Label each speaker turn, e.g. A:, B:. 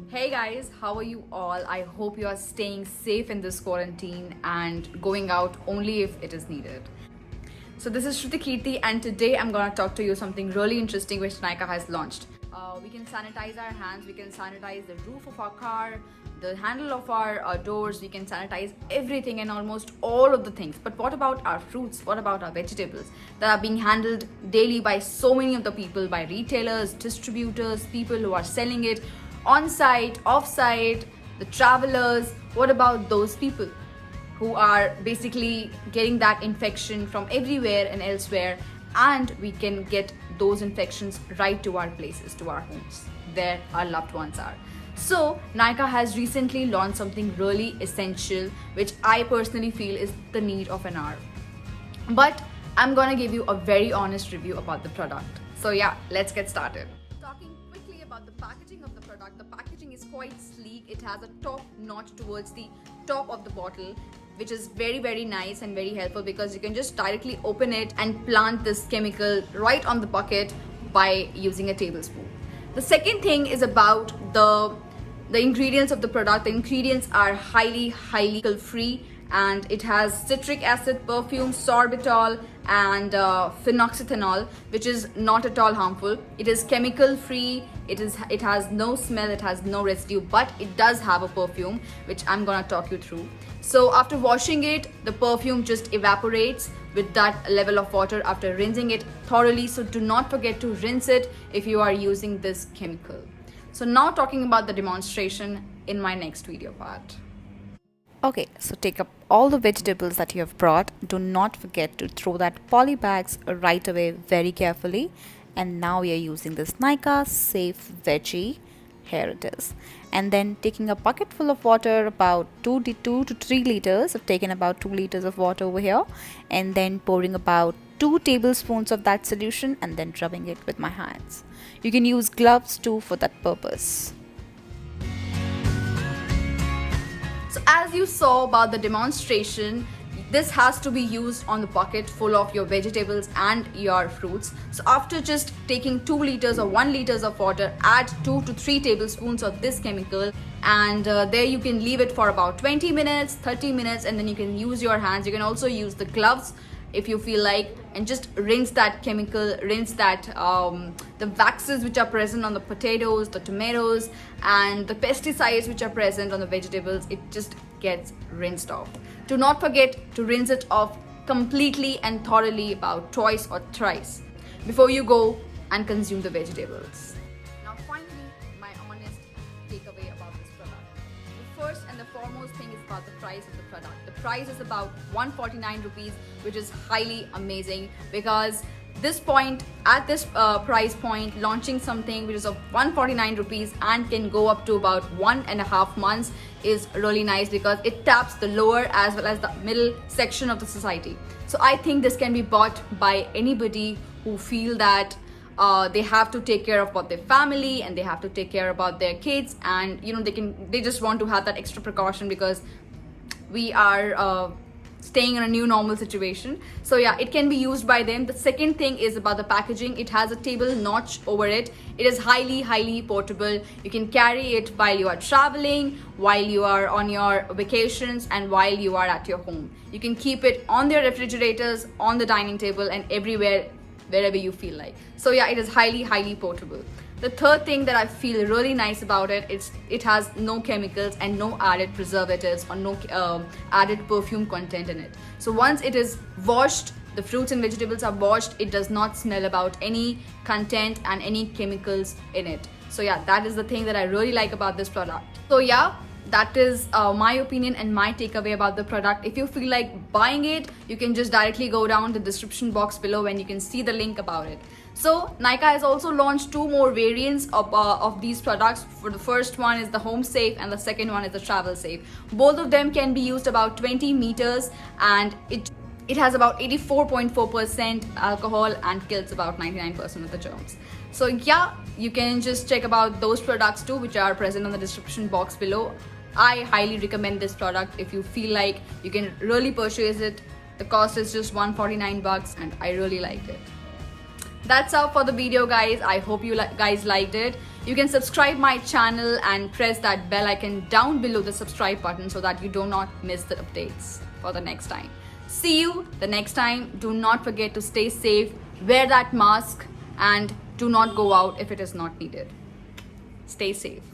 A: Hey guys, how are you all? I hope you are staying safe in this quarantine and going out only if it is needed. So this is Shruti Kirti and today I'm gonna talk to you something really interesting which Nykaa has launched. We can sanitize our hands, we can sanitize the roof of our car, the handle of our doors, we can sanitize everything and almost all of the things. But what about our fruits? What about our vegetables that are being handled daily by so many of the people, by retailers, distributors, people who are selling it on site, off site, the travelers? What about those people who are basically getting that infection from everywhere and elsewhere, and we can get those infections right to our places, to our homes, where our loved ones are. So Nykaa has recently launched something really essential, which I personally feel is the need of an hour. But I'm gonna give you a very honest review about the product. So yeah, let's get started. Talking quickly about the packaging of the product, the packaging is quite sleek. It has a top notch towards the top of the bottle, which is very nice and very helpful because you can just directly open it and plant this chemical right on the bucket by using a tablespoon. The second thing is about the ingredients of the product. The ingredients are highly chemical free, and it has citric acid, perfume, sorbitol and phenoxyethanol, which is not at all harmful. It is chemical free, it has no smell, it has no residue, but it does have a perfume which I'm gonna talk you through. So after washing it, the perfume just evaporates with that level of water after rinsing it thoroughly. So do not forget to rinse it if you are using this chemical. So now talking about the demonstration in my next video part.
B: Okay, so take up all the vegetables that you have brought. Do not forget to throw that poly bags right away very carefully. And now we are using this Nykaa Safe Veggie. Here it is. And then taking a bucket full of water, about 2 to 3 liters. I've taken about 2 liters of water over here. And then pouring about 2 tablespoons of that solution and then rubbing it with my hands. You can use gloves too for that purpose.
A: So as you saw about the demonstration, this has to be used on the bucket full of your vegetables and your fruits. So after just taking 2 liters or 1 liters of water, add 2 to 3 tablespoons of this chemical, and there you can leave it for about 20 minutes, 30 minutes, and then you can use your hands. You can also use the gloves if you feel like, and just rinse that chemical, rinse that the waxes which are present on the potatoes, the tomatoes, and the pesticides which are present on the vegetables. It just gets rinsed off. Do not forget to rinse it off completely and thoroughly, about twice or thrice, before you go and consume the vegetables. Now finally, my honest takeaway about this product. The first and the foremost thing is about the price of the product. The price is about 149 rupees, which is highly amazing, because this price point, launching something which is of 149 rupees and can go up to about 1.5 months is really nice, because it taps the lower as well as the middle section of the society. So I think this can be bought by anybody who feel that they have to take care about their family and they have to take care about their kids, and they just want to have that extra precaution because we are staying in a new normal situation. So yeah, it can be used by them. The second thing is about the packaging. It has a table notch over it. It is highly portable. You can carry it while you are traveling, while you are on your vacations, and while you are at your home. You can keep it on their refrigerators, on the dining table, and everywhere, wherever you feel like. So yeah, it is highly portable. The third thing that I feel really nice about it has no chemicals and no added preservatives or no added perfume content in it. So once it is washed, the fruits and vegetables are washed, it does not smell about any content and any chemicals in it. So yeah, that is the thing that I really like about this product. So yeah, that is my opinion and my takeaway about the product. If you feel like buying it, you can just directly go down the description box below and you can see the link about it. So Nykaa has also launched 2 more variants of these products. For the first one is the home safe and the second one is the travel safe. Both of them can be used about 20 meters, and it has about 84.4% alcohol and kills about 99% of the germs. So yeah, you can just check about those products too, which are present on the description box below. I highly recommend this product. If you feel like you can really purchase it, the cost is just 149 bucks and I really liked it. That's all for the video, guys. I hope you guys liked it. You can subscribe my channel and press that bell icon down below the subscribe button so that you do not miss the updates for the next time. See you the next time. Do not forget to stay safe, wear that mask, and do not go out if it is not needed. Stay safe.